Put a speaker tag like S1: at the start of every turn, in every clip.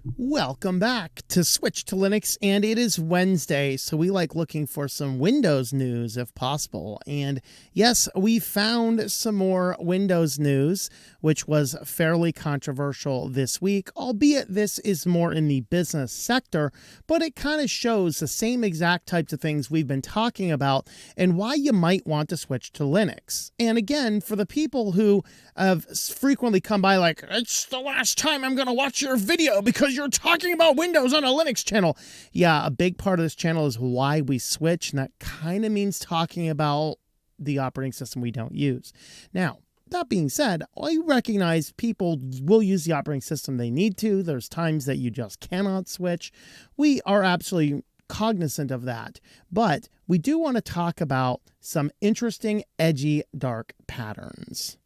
S1: Welcome back to Switch to Linux, and it is Wednesday, so we like looking for some Windows news if possible. And yes, we found some more Windows news, which was fairly controversial this week, albeit this is more in the business sector, but it kind of shows the same exact types of things we've been talking about and why you might want to switch to Linux. And again, for the people who have frequently come by like, it's the last time I'm going to watch your video because you're talking about Windows on a Linux channel. Yeah, a big part of this channel is why we switch, and that kind of means talking about the operating system we don't use. Now, that being said, I recognize people will use the operating system they need to. There's times that you just cannot switch. We are absolutely cognizant of that, but we do want to talk about some interesting, edgy, dark patterns.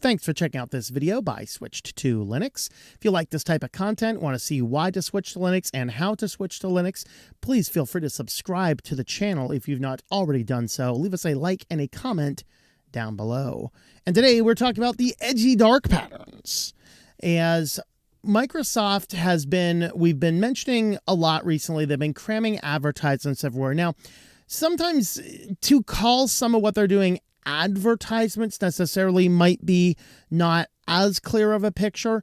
S1: Thanks for checking out this video by Switched to Linux. If you like this type of content, want to see why to switch to Linux and how to switch to Linux, please feel free to subscribe to the channel if you've not already done so. Leave us a like and a comment down below. And today we're talking about the edgy dark patterns. As Microsoft we've been mentioning a lot recently, they've been cramming advertisements everywhere. Now, sometimes to call some of what they're doing advertisements necessarily might be not as clear of a picture.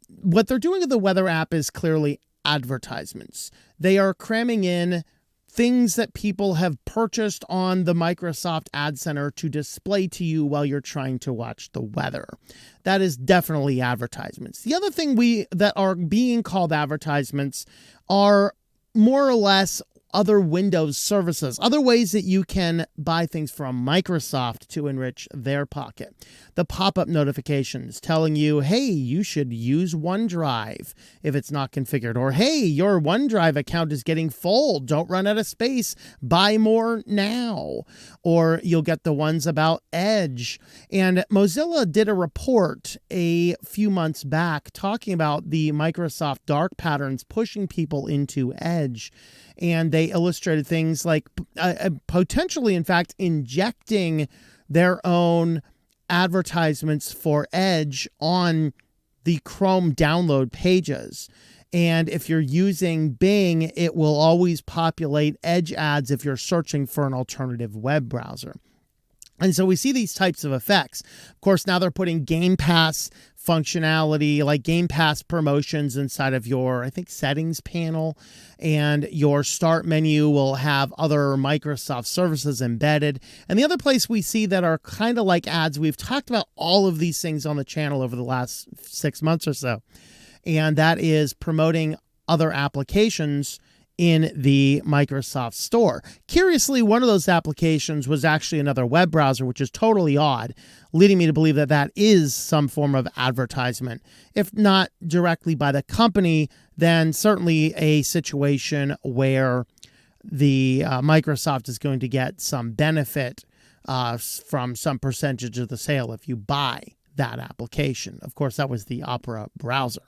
S1: What they're doing with the weather app is clearly advertisements. They are cramming in things that people have purchased on the Microsoft Ad Center to display to you while you're trying to watch the weather. That is definitely advertisements. The other thing that are being called advertisements are more or less other Windows services, other ways that you can buy things from Microsoft to enrich their pocket. The pop-up notifications telling you, hey, you should use OneDrive if it's not configured, or hey, your OneDrive account is getting full, don't run out of space, buy more now. Or you'll get the ones about Edge. And Mozilla did a report a few months back talking about the Microsoft dark patterns pushing people into Edge. And they illustrated things like potentially, in fact, injecting their own advertisements for Edge on the Chrome download pages. And if you're using Bing, it will always populate Edge ads if you're searching for an alternative web browser. And so we see these types of effects. Of course, now they're putting Game Pass functionality, like Game Pass promotions inside of your, I think, settings panel, and your start menu will have other Microsoft services embedded. And the other place we see that are kind of like ads, we've talked about all of these things on the channel over the last 6 months or so, and that is promoting other applications in the Microsoft Store. Curiously, one of those applications was actually another web browser, which is totally odd, leading me to believe that that is some form of advertisement. If not directly by the company, then certainly a situation where the Microsoft is going to get some benefit from some percentage of the sale if you buy that application. Of course, that was the Opera browser.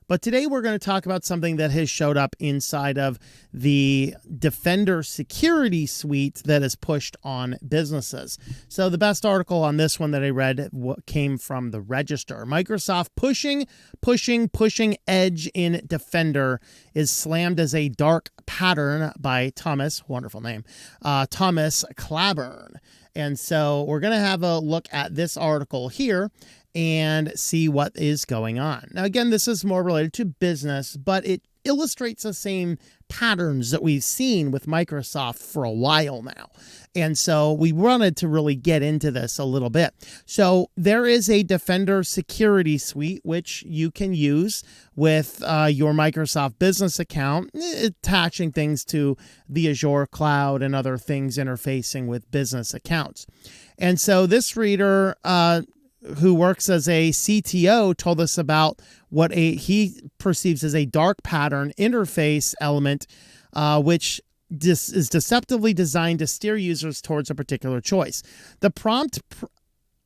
S1: But today we're going to talk about something that has showed up inside of the Defender security suite that is pushed on businesses. So the best article on this one that I read came from the Register. Microsoft pushing Edge in Defender is slammed as a dark pattern by Thomas, wonderful name, Thomas Claburn. And so we're going to have a look at this article here and see what is going on. Now, again, this is more related to business, but it illustrates the same patterns that we've seen with Microsoft for a while now. And so we wanted to really get into this a little bit. So there is a Defender security suite, which you can use with your Microsoft business account, attaching things to the Azure cloud and other things interfacing with business accounts. And so this reader, who works as a CTO, told us about what he perceives as a dark pattern interface element, which is deceptively designed to steer users towards a particular choice. The prompt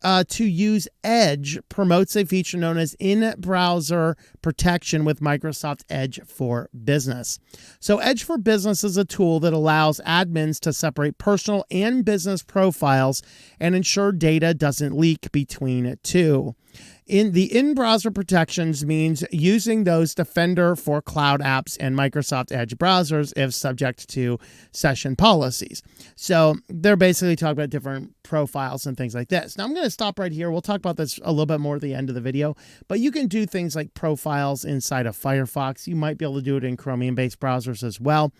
S1: to use Edge promotes a feature known as in-browser protection with Microsoft Edge for Business. So Edge for Business is a tool that allows admins to separate personal and business profiles and ensure data doesn't leak between two. In-browser protections means using those Defender for cloud apps and Microsoft Edge browsers if subject to session policies. So they're basically talking about different profiles and things like this. Now I'm going to stop right here. We'll talk about this a little bit more at the end of the video, but you can do things like profiles inside of Firefox. You might be able to do it in Chromium-based browsers as well.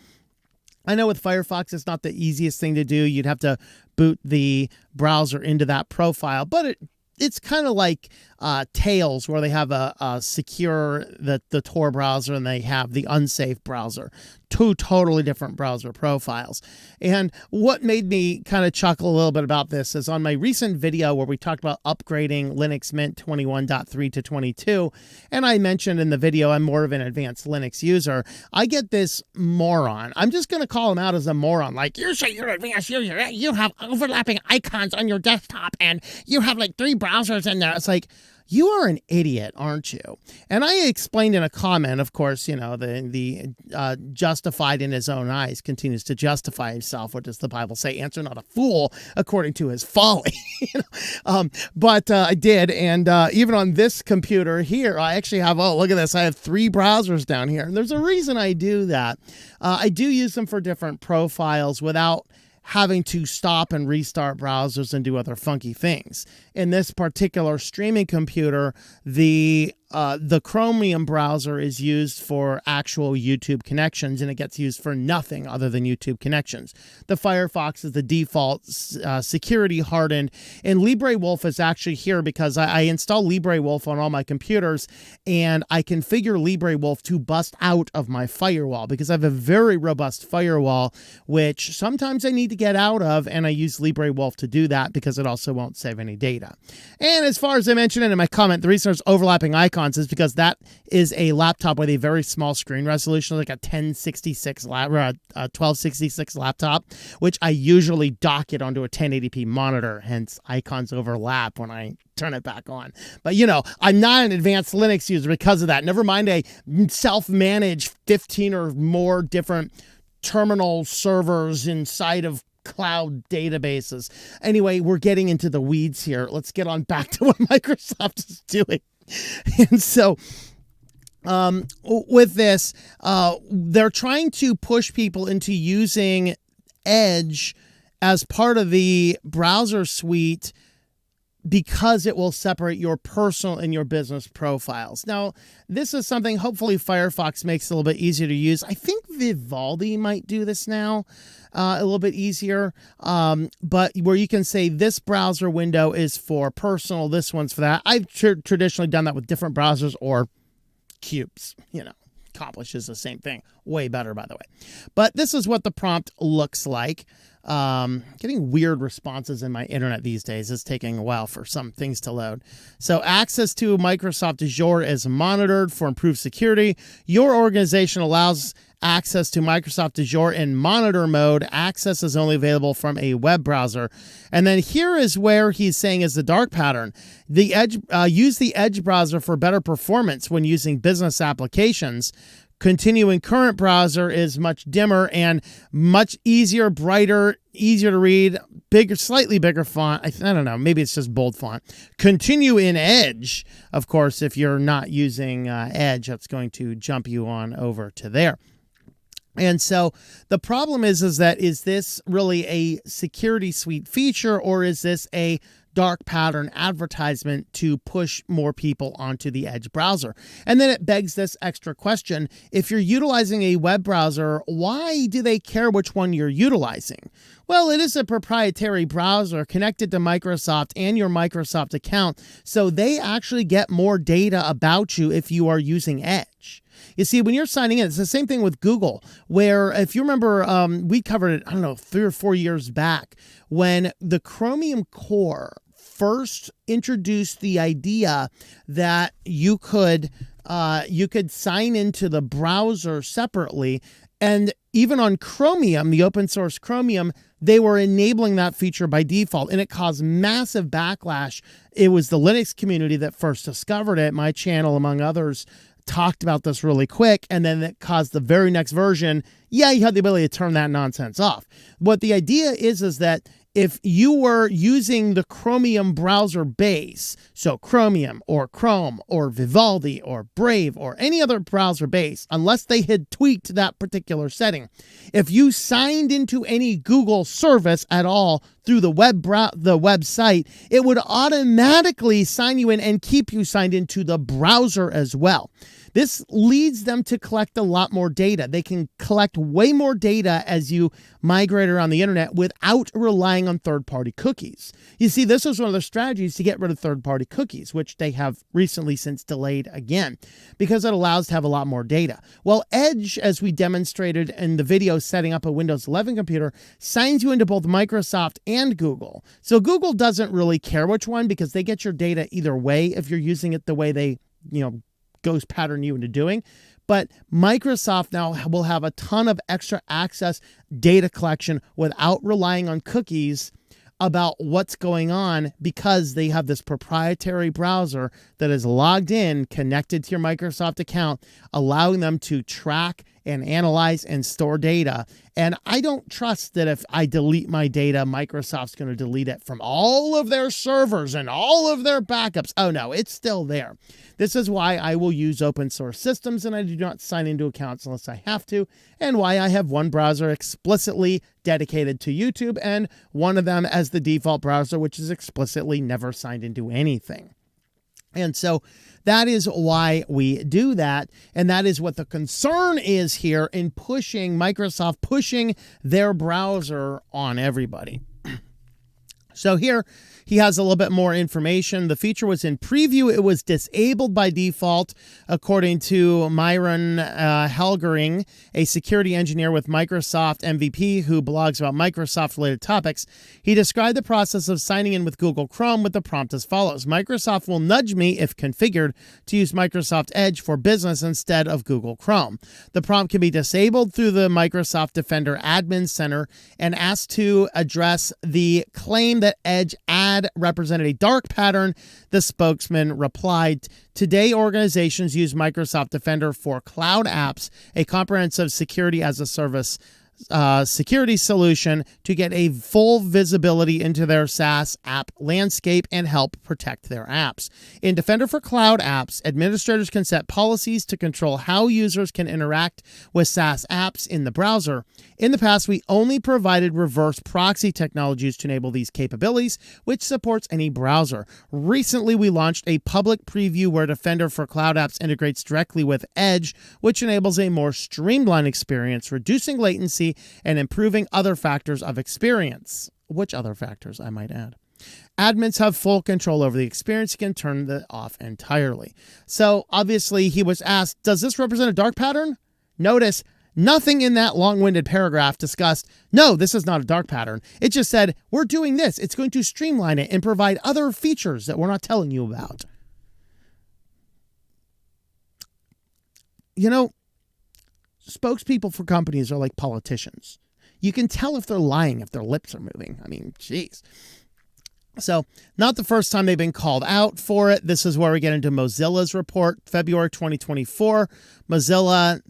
S1: I know with Firefox, it's not the easiest thing to do. You'd have to boot the browser into that profile, but it's kind of like Tails, where they have a secure, the Tor browser, and they have the unsafe browser. Two totally different browser profiles. And what made me kind of chuckle a little bit about this is on my recent video where we talked about upgrading Linux Mint 21.3 to 22, and I mentioned in the video I'm more of an advanced Linux user, I get this moron. I'm just going to call him out as a moron. Like, you say you're an advanced user, you have overlapping icons on your desktop, and you have like 3 browsers in there. It's like, you are an idiot, aren't you? And I explained in a comment, of course, you know, the justified in his own eyes continues to justify himself. What does the Bible say? Answer not a fool according to his folly. But I did. And even on this computer here, I actually have, oh, look at this. I have 3 browsers down here. And there's a reason I do that. I do use them for different profiles without having to stop and restart browsers and do other funky things. In this particular streaming computer, the Chromium browser is used for actual YouTube connections, and it gets used for nothing other than YouTube connections. The Firefox is the default security hardened, and LibreWolf is actually here because I install LibreWolf on all my computers, and I configure LibreWolf to bust out of my firewall because I have a very robust firewall, which sometimes I need to get out of, and I use LibreWolf to do that because it also won't save any data. And as far as I mentioned in my comment, the reason there's overlapping icons is because that is a laptop with a very small screen resolution, like a 1266 laptop, which I usually dock it onto a 1080p monitor, hence icons overlap when I turn it back on. But, you know, I'm not an advanced Linux user because of that. Never mind a self-managed 15 or more different terminal servers inside of cloud databases. Anyway, we're getting into the weeds here. Let's get on back to what Microsoft is doing. And so with this, they're trying to push people into using Edge as part of the browser suite because it will separate your personal and your business profiles. Now, this is something hopefully Firefox makes a little bit easier to use. I think Vivaldi might do this now a little bit easier, but where you can say this browser window is for personal, this one's for that. I've traditionally done that with different browsers or cubes, you know. Accomplishes the same thing. Way better, by the way. But this is what the prompt looks like. Getting weird responses in my internet these days. It's taking a while for some things to load. So access to Microsoft Azure is monitored for improved security. Your organization allows access to Microsoft Azure in monitor mode. Access is only available from a web browser. And then here is where he's saying is the dark pattern. The Edge, use the Edge browser for better performance when using business applications. Continuing current browser is much dimmer and much easier, brighter, easier to read, bigger, slightly bigger font. I don't know. Maybe it's just bold font. Continue in Edge. Of course, if you're not using Edge, that's going to jump you on over to there. And so the problem is this really a security suite feature, or is this a dark pattern advertisement to push more people onto the Edge browser? And then it begs this extra question. If you're utilizing a web browser, why do they care which one you're utilizing? Well, it is a proprietary browser connected to Microsoft and your Microsoft account, so they actually get more data about you if you are using Edge. You see, when you're signing in, it's the same thing with Google, where if you remember, we covered it, 3 or 4 years back, when the Chromium Core first introduced the idea that you could sign into the browser separately. And even on Chromium, the open source Chromium, they were enabling that feature by default, and it caused massive backlash. It was the Linux community that first discovered it. My channel, among others, talked about this really quick, and then it caused the very next version, yeah, you have the ability to turn that nonsense off. What the idea is that if you were using the Chromium browser base, so Chromium or Chrome or Vivaldi or Brave or any other browser base, unless they had tweaked that particular setting, if you signed into any Google service at all through the website, it would automatically sign you in and keep you signed into the browser as well. This leads them to collect a lot more data. They can collect way more data as you migrate around the internet without relying on third-party cookies. You see, this was one of their strategies to get rid of third-party cookies, which they have recently since delayed again, because it allows to have a lot more data. Well, Edge, as we demonstrated in the video setting up a Windows 11 computer, signs you into both Microsoft and Google. So Google doesn't really care which one, because they get your data either way if you're using it the way they, ghost pattern you into doing. But Microsoft now will have a ton of extra access data collection without relying on cookies about what's going on, because they have this proprietary browser that is logged in, connected to your Microsoft account, allowing them to track and analyze and store data. And I don't trust that if I delete my data, Microsoft's going to delete it from all of their servers and all of their backups. Oh no, it's still there. This is why I will use open source systems, and I do not sign into accounts unless I have to, and why I have one browser explicitly dedicated to YouTube and one of them as the default browser, which is explicitly never signed into anything. And so that is why we do that. And that is what the concern is here in Microsoft pushing their browser on everybody. So here he has a little bit more information. The feature was in preview. It was disabled by default, according to Myron Helgering, a security engineer with Microsoft MVP who blogs about Microsoft-related topics. He described the process of signing in with Google Chrome with the prompt as follows: Microsoft will nudge me, if configured, to use Microsoft Edge for Business instead of Google Chrome. The prompt can be disabled through the Microsoft Defender Admin Center and asked to address the claim that Edge represented a dark pattern. The spokesman replied, "Today, organizations use Microsoft Defender for cloud apps, a comprehensive security as a service security solution to get a full visibility into their SaaS app landscape and help protect their apps. In Defender for Cloud Apps, administrators can set policies to control how users can interact with SaaS apps in the browser. In the past, we only provided reverse proxy technologies to enable these capabilities, which supports any browser. Recently, we launched a public preview where Defender for Cloud Apps integrates directly with Edge, which enables a more streamlined experience, reducing latency and improving other factors of experience." Which other factors, I might add? Admins have full control over the experience and can turn it off entirely. So obviously he was asked, does this represent a dark pattern? Notice nothing in that long-winded paragraph discussed, no, this is not a dark pattern. It just said, we're doing this. It's going to streamline it and provide other features that we're not telling you about. Spokespeople for companies are like politicians. You can tell if they're lying if their lips are moving. I mean, geez. So, not the first time they've been called out for it. This is where we get into Mozilla's report, February 2024. Mozilla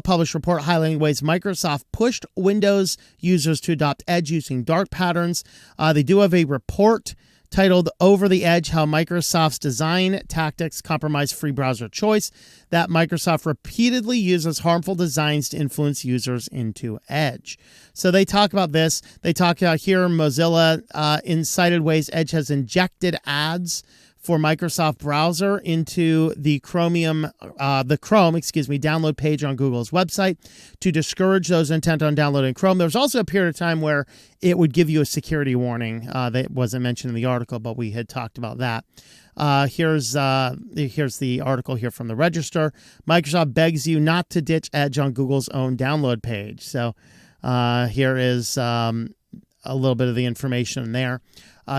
S1: published a report highlighting ways Microsoft pushed Windows users to adopt Edge using dark patterns. They do have a report titled "Over the Edge: How Microsoft's Design Tactics Compromise Free Browser Choice," that Microsoft repeatedly uses harmful designs to influence users into Edge. So they talk about this. They talk about here Mozilla incited ways Edge has injected ads for Microsoft browser into the Chrome download page on Google's website to discourage those intent on downloading Chrome. There was also a period of time where it would give you a security warning that wasn't mentioned in the article, but we had talked about that. Here's the article here from the Register. Microsoft begs you not to ditch Edge on Google's own download page. So here is a little bit of the information there.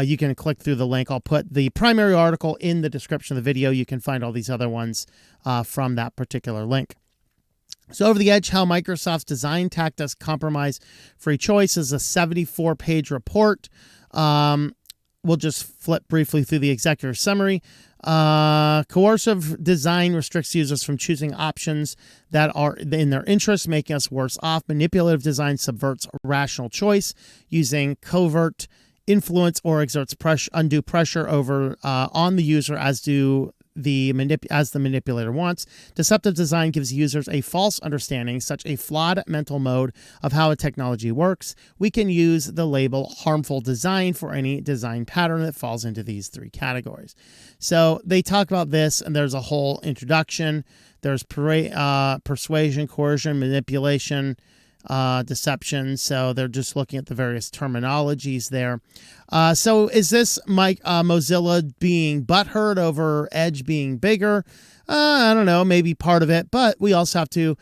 S1: You can click through the link. I'll put the primary article in the description of the video. You can find all these other ones from that particular link. So Over the Edge, How Microsoft's Design Tactics Compromise Free Choice is a 74-page report. we'll just flip briefly through the executive summary. Coercive design restricts users from choosing options that are in their interest, making us worse off. Manipulative design subverts rational choice using covert influence or exerts undue pressure over on the user as the manipulator wants. Deceptive design gives users a false understanding, such a flawed mental mode of how a technology works. We can use the label harmful design for any design pattern that falls into these three categories. So they talk about this, and there's a whole introduction. There's persuasion, coercion, manipulation, deception. So they're just looking at the various terminologies there. So is this Mozilla being butthurt over Edge being bigger? I don't know, maybe part of it, but we also have to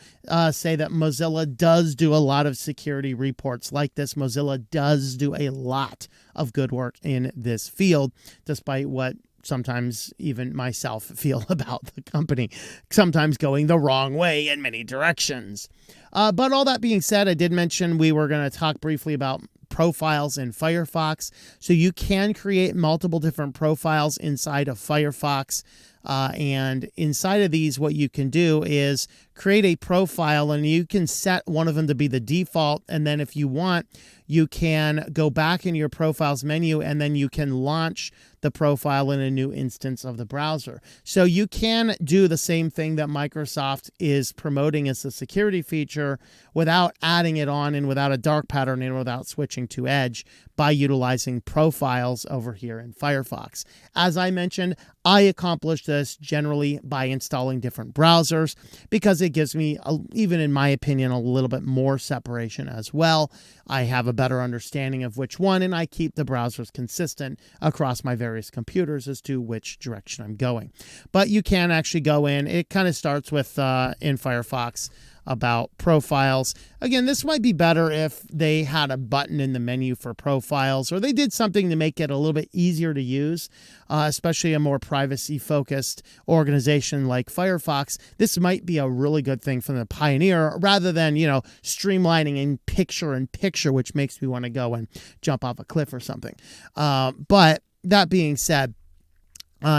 S1: say that Mozilla does do a lot of security reports like this. Mozilla does do a lot of good work in this field, despite what sometimes even myself feel about the company, sometimes going the wrong way in many directions. But all that being said, I did mention we were going to talk briefly about profiles in Firefox. So you can create multiple different profiles inside of Firefox. And inside of these, what you can do is create a profile, and you can set one of them to be the default. And then if you want, you can go back in your profiles menu, and then you can launch the profile in a new instance of the browser. So you can do the same thing that Microsoft is promoting as a security feature without adding it on and without a dark pattern and without switching to Edge by utilizing profiles over here in Firefox. As I mentioned, I accomplished this generally by installing different browsers because it gives me, even in my opinion, a little bit more separation as well. I have a better understanding of which one, and I keep the browsers consistent across my various computers as to which direction I'm going. But you can actually go in. It kind of starts with, in Firefox, about profiles. Again, this might be better if they had a button in the menu for profiles, or they did something to make it a little bit easier to use, especially a more privacy-focused organization like Firefox. This might be a really good thing from the pioneer rather than, streamlining in picture-in-picture, which makes me want to go and jump off a cliff or something. But that being said,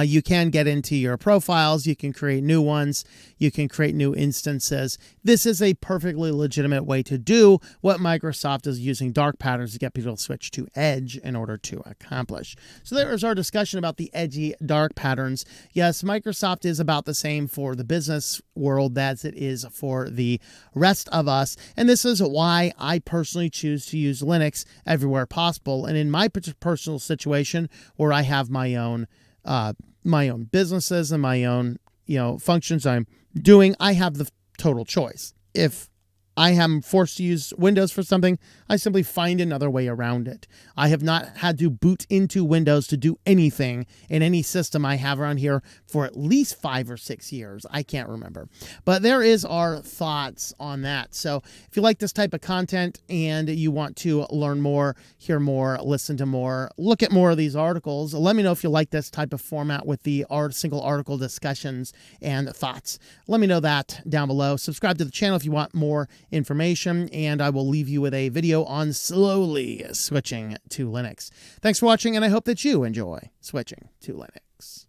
S1: you can get into your profiles. You can create new ones. You can create new instances. This is a perfectly legitimate way to do what Microsoft is using dark patterns to get people to switch to Edge in order to accomplish. So there is our discussion about the edgy dark patterns. Yes, Microsoft is about the same for the business world as it is for the rest of us. And this is why I personally choose to use Linux everywhere possible. And in my personal situation where I have my own businesses and my own, functions I'm doing, I have the total choice. If I am forced to use Windows for something, I simply find another way around it. I have not had to boot into Windows to do anything in any system I have around here for at least 5 or 6 years. I can't remember. But there is our thoughts on that. So if you like this type of content and you want to learn more, hear more, listen to more, look at more of these articles, let me know if you like this type of format with the single article discussions and thoughts. Let me know that down below. Subscribe to the channel if you want more information, and I will leave you with a video on slowly switching to Linux. Thanks for watching, and I hope that you enjoy switching to Linux.